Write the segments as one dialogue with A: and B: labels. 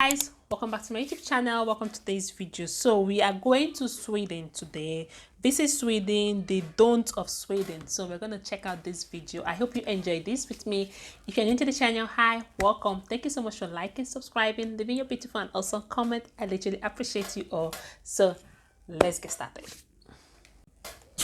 A: guys, welcome back to my YouTube channel. Welcome to today's video. So we are going to Sweden today. This is Sweden, the don't of Sweden. So we're going to check out this video. I hope you enjoy this with me. If you're new to the channel, hi, welcome. Thank you so much for liking, subscribing, leaving your beautiful and awesome comment. I literally appreciate you all. So let's get started.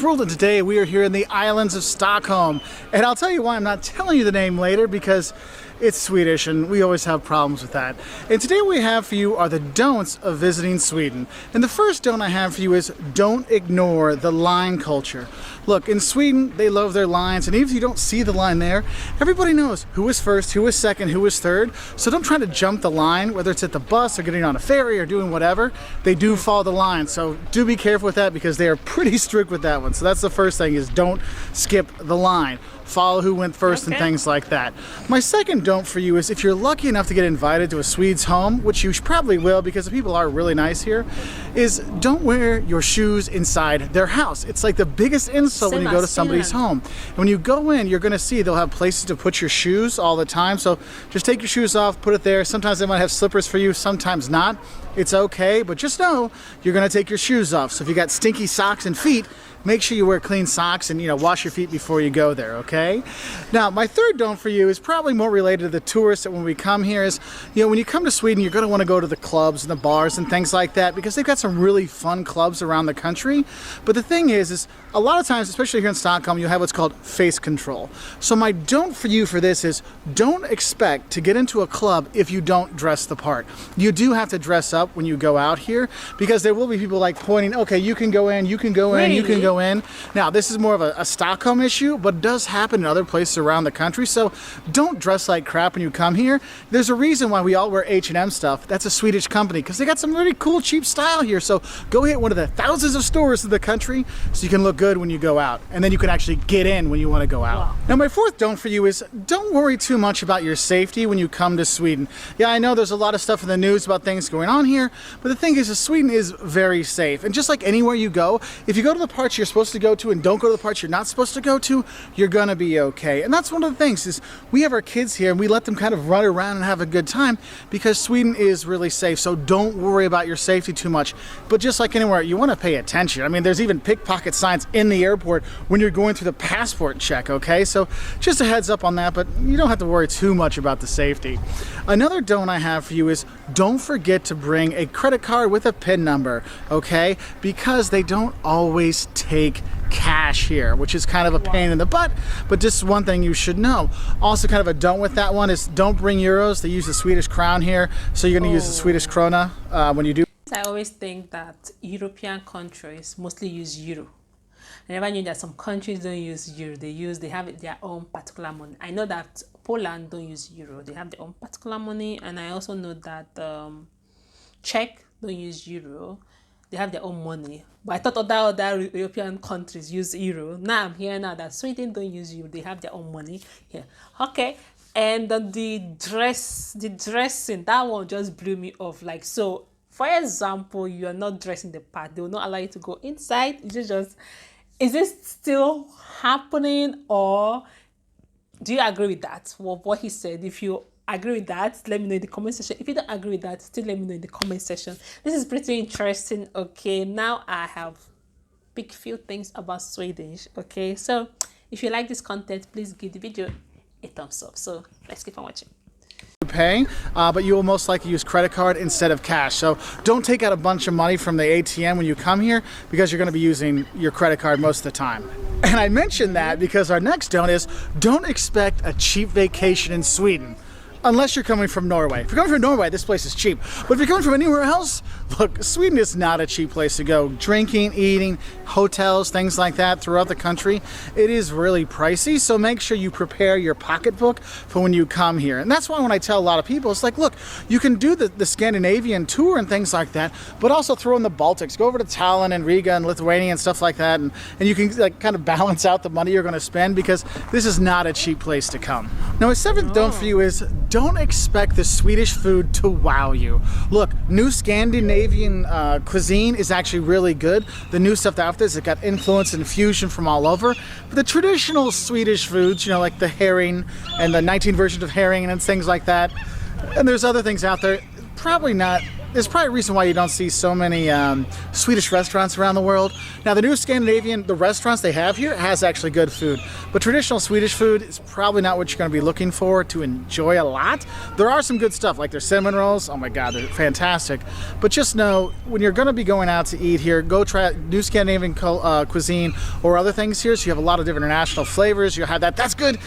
B: World, and today we are here in the islands of Stockholm, and I'll tell you why I'm not telling you the name later, because it's Swedish and we always have problems with that. And today what we have for you are the don'ts of visiting Sweden. And the first don't I have for you is don't ignore the line culture. Look, in Sweden they love their lines, and even if you don't see the line there, everybody knows who was first, who was second, who was third. So don't try to jump the line, whether it's at the bus or getting on a ferry or doing whatever. They do follow the line, so do be careful with that, because they are pretty strict with that one. So that's the first thing, is don't skip the line. Follow who went first and things like that. My second don't for you is, if you're lucky enough to get invited to a Swede's home, which you probably will because the people are really nice here, is don't wear your shoes inside their house. It's like the biggest insult when you go to somebody's home. And when you go in, you're going to see they'll have places to put your shoes all the time. So just take your shoes off, put it there. Sometimes they might have slippers for you, sometimes not. It's okay, but just know you're going to take your shoes off. So if you got stinky socks and feet, make sure you wear clean socks and, wash your feet before you go there, okay? Now, my third don't for you is probably more related to the tourists that when we come here is, when you come to Sweden, you're going to want to go to the clubs and the bars and things like that, because they've got some really fun clubs around the country. But the thing is a lot of times, especially here in Stockholm, you have what's called face control. So my don't for you for this is, don't expect to get into a club if you don't dress the part. You do have to dress up when you go out here, because there will be people like pointing, okay, you can go in, you can go in, you can go in. Now, this is more of a Stockholm issue, but it does happen in other places around the country. So don't dress like crap when you come here. There's a reason why we all wear H&M stuff. That's a Swedish company, because they got some really cool, cheap style here. So go hit one of the thousands of stores in the country so you can look good when you go out. And then you can actually get in when you want to go out. Wow. Now, my fourth don't for you is, don't worry too much about your safety when you come to Sweden. Yeah, I know there's a lot of stuff in the news about things going on here, but the thing is Sweden is very safe. And just like anywhere you go, if you go to the parts you're supposed to go to and don't go to the parts you're not supposed to go to, you're gonna be okay. And that's one of the things, is we have our kids here and we let them kind of run around and have a good time, because Sweden is really safe. So don't worry about your safety too much. But just like anywhere, you want to pay attention. I mean, there's even pickpocket signs in the airport when you're going through the passport check, okay? So just a heads up on that, but you don't have to worry too much about the safety. Another don't I have for you is, don't forget to bring a credit card with a PIN number, okay? Because they don't always take cash here, which is kind of a pain in the butt, but just one thing you should know. Also, kind of a don't with that one is, don't bring euros. They use the Swedish crown here, so you're going to use the Swedish krona when you do.
A: I always think that European countries mostly use euro. I never knew that some countries don't use euro. They have their own particular money. I know that Poland don't use euro. They have their own particular money, and I also know that Czech don't use euro. They have their own money. But I thought other European countries use euro. Now I'm hearing now that Sweden don't use euro. They have their own money here. Okay. And the dressing, that one just blew me off. Like, so for example, you are not dressing the part, they will not allow you to go inside. Is this still happening, or do you agree with that? What he said? If you agree with that, let me know in the comment section. If you don't agree with that, still let me know in the comment section. This is pretty interesting. Okay, now I have picked few things about Swedish. Okay, so if you like this content, please give the video a thumbs up. So let's keep on watching.
B: Pay, but you will most likely use credit card instead of cash. So don't take out a bunch of money from the ATM when you come here, because you're going to be using your credit card most of the time. And I mentioned that because our next don't is, don't expect a cheap vacation in Sweden. Unless you're coming from Norway. If you're coming from Norway, this place is cheap. But if you're coming from anywhere else, look, Sweden is not a cheap place to go. Drinking, eating, hotels, things like that throughout the country, it is really pricey. So make sure you prepare your pocketbook for when you come here. And that's why when I tell a lot of people, it's like, look, you can do the Scandinavian tour and things like that, but also throw in the Baltics. Go over to Tallinn and Riga and Lithuania and stuff like that. And you can like kind of balance out the money you're going to spend, because this is not a cheap place to come. Now, my seventh don't for you is, don't expect the Swedish food to wow you. Look, new Scandinavian cuisine is actually really good. The new stuff out there has got influence and fusion from all over. But the traditional Swedish foods, like the herring and the 19 versions of herring and things like that, and there's other things out there, probably not. There's probably a reason why you don't see so many Swedish restaurants around the world. Now, the new Scandinavian, the restaurants they have here has actually good food, but traditional Swedish food is probably not what you're going to be looking for to enjoy a lot. There are some good stuff, like their cinnamon rolls. Oh my God, they're fantastic. But just know, when you're going to be going out to eat here, go try new Scandinavian cuisine or other things here. So you have a lot of different international flavors. You'll have that. That's good.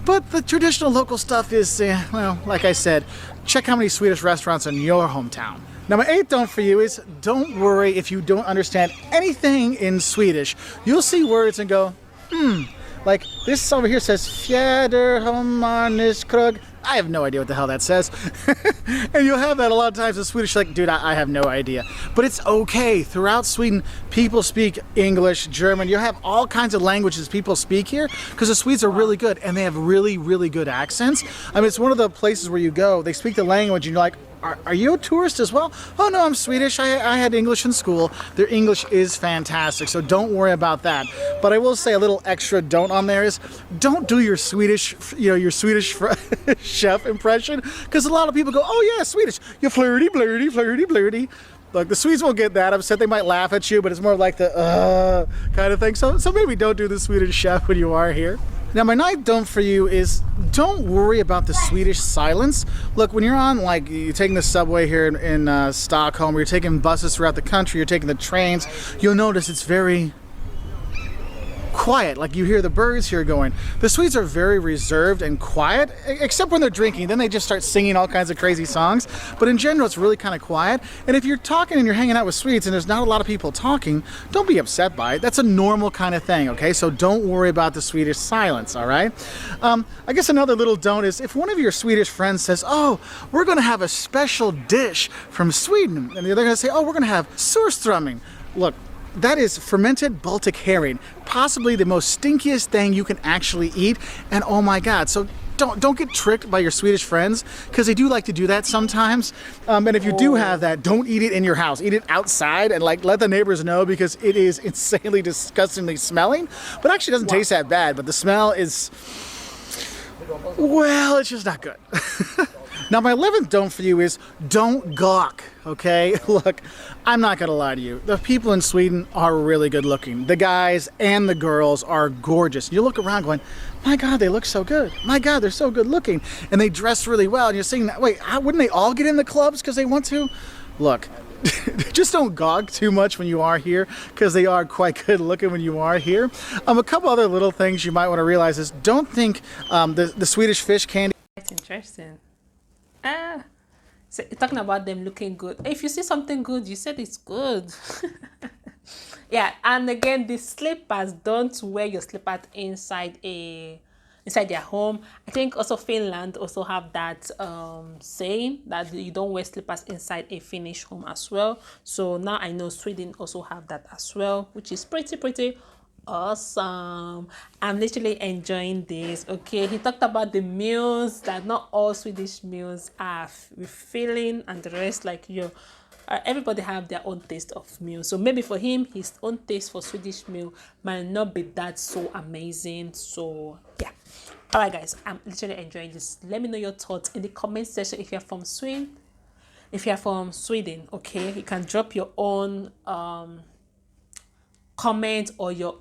B: But the traditional local stuff is, well, like I said, check how many Swedish restaurants in your hometown. Now, my 8th don't for you is, don't worry if you don't understand anything in Swedish. You'll see words and go, like this over here says fjäderhommarniskrog. I have no idea what the hell that says. And you'll have that a lot of times in Swedish, like, dude, I have no idea. But it's okay. Throughout Sweden, people speak English, German. You have all kinds of languages people speak here because the Swedes are really good and they have really, really good accents. I mean, it's one of the places where you go, they speak the language and you're like, are you a tourist as well? Oh no, I'm Swedish. I had English in school. Their English is fantastic, so don't worry about that. But I will say a little extra don't on there is, don't do your Swedish, your Swedish chef impression, because a lot of people go, oh yeah, Swedish. You're flirty, blurty, flirty, blurty. Look, the Swedes won't get that upset. They might laugh at you, but it's more like the kind of thing. So maybe don't do the Swedish chef when you are here. Now, my 9th don't for you is, don't worry about the Swedish silence. Look, when you're on, like, you're taking the subway here in Stockholm, or you're taking buses throughout the country, you're taking the trains, you'll notice it's very quiet, like you hear the birds here going. The Swedes are very reserved and quiet, except when they're drinking. Then they just start singing all kinds of crazy songs. But in general, it's really kind of quiet. And if you're talking and you're hanging out with Swedes and there's not a lot of people talking, don't be upset by it. That's a normal kind of thing, okay? So don't worry about the Swedish silence, all right? I guess another little don't is, if one of your Swedish friends says, oh, we're going to have a special dish from Sweden, and they're going to say, oh, we're going to have surströmming. Look, that is fermented Baltic herring, possibly the most stinkiest thing you can actually eat, and oh my God. So don't get tricked by your Swedish friends, because they do like to do that sometimes. And if you do have that, don't eat it in your house. Eat it outside and like let the neighbors know, because it is insanely disgustingly smelling. But actually doesn't taste that bad, but the smell is, well, it's just not good. Now, my 11th don't for you is, don't gawk, okay? Look, I'm not gonna lie to you. The people in Sweden are really good looking. The guys and the girls are gorgeous. You look around going, my God, they look so good. My God, they're so good looking. And they dress really well. And you're saying, wait, wouldn't they all get in the clubs because they want to? Look, just don't gawk too much when you are here, because they are quite good looking when you are here. A couple other little things you might want to realize is, don't think the Swedish fish candy.
A: That's interesting. So talking about them looking good. If you see something good, you said it's good. Yeah, and again, the slippers, don't wear your slippers inside their home. I think also Finland also have that saying that you don't wear slippers inside a Finnish home as well. So now I know Sweden also have that as well, which is pretty awesome. I'm literally enjoying this. Okay, he talked about the meals, that not all Swedish meals are refilling, and the rest, like, everybody have their own taste of meal. So maybe for him, his own taste for Swedish meal might not be that so amazing. So yeah, all right guys, I'm literally enjoying this. Let me know your thoughts in the comment section. If you're from Sweden, okay, you can drop your own comment, or you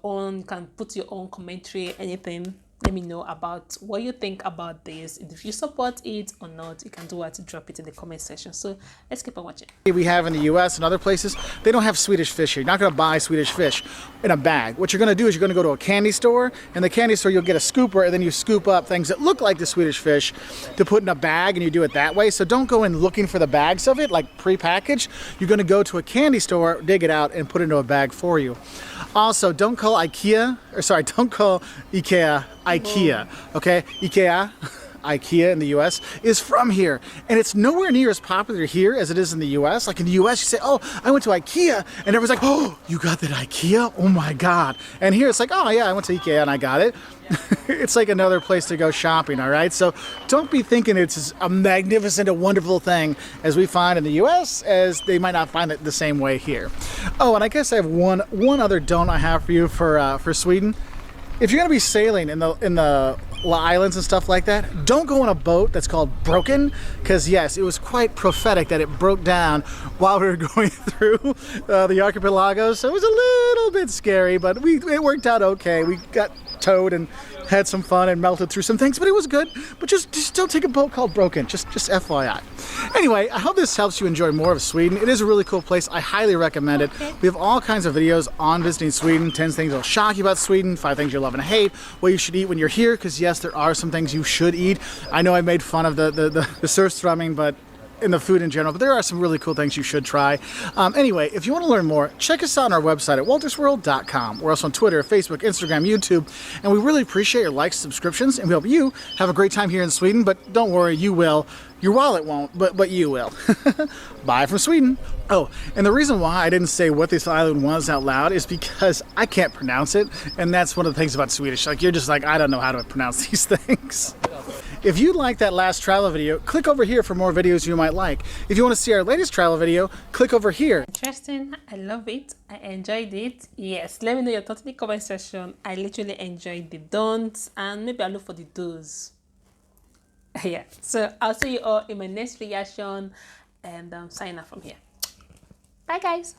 A: can put your own commentary, anything. Let me know about what you think about this. If you support it or not, you can do what to drop it in the comment section. So let's keep on watching.
B: We have in the US and other places, they don't have Swedish fish here. You're not going to buy Swedish fish in a bag. What you're going to do is you're going to go to a candy store. In the candy store, you'll get a scooper, and then you scoop up things that look like the Swedish fish to put in a bag, and you do it that way. So don't go in looking for the bags of it, like pre-packaged. You're going to go to a candy store, dig it out, and put it into a bag for you. Also, don't call IKEA IKEA, okay? IKEA in the US is from here, and it's nowhere near as popular here as it is in the US. Like in the US, you say, oh, I went to IKEA, and everyone's like, oh, you got that IKEA? Oh my God. And here it's like, oh yeah, I went to IKEA and I got it. It's like another place to go shopping, all right? So don't be thinking it's a magnificent, a wonderful thing as we find in the US, as they might not find it the same way here. Oh, and I guess I have one other don't I have for you for Sweden. If you're gonna be sailing in the islands and stuff like that, don't go on a boat that's called broken, because yes, it was quite prophetic that it broke down while we were going through the archipelagos. So it was a little bit scary, but it worked out okay. We got towed and had some fun and melted through some things, but it was good. But just don't take a boat called broken, just FYI. Anyway, I hope this helps you enjoy more of Sweden. It is a really cool place. I highly recommend it. We have all kinds of videos on visiting Sweden, 10 things that'll shock you about Sweden, 5 things you'll love and hate, what you should eat when you're here, because yes, there are some things you should eat. I know I made fun of the surströmming, but in the food in general, but there are some really cool things you should try. Anyway, if you want to learn more, check us out on our website at waltersworld.com. We're also on Twitter, Facebook, Instagram, YouTube, and we really appreciate your likes, subscriptions, and we hope you have a great time here in Sweden, but don't worry, you will. Your wallet won't, but you will. Bye from Sweden. Oh, and the reason why I didn't say what this island was out loud is because I can't pronounce it, and that's one of the things about Swedish. Like, you're just like, I don't know how to pronounce these things. If you like that last travel video, click over here for more videos you might like. If you want to see our latest travel video, click over here.
A: Interesting. I love it. I enjoyed it. Yes, let me know your thoughts in the comment section. I literally enjoyed the don'ts, and maybe I'll look for the do's. Yeah, so I'll see you all in my next reaction, and sign off from here. Bye guys.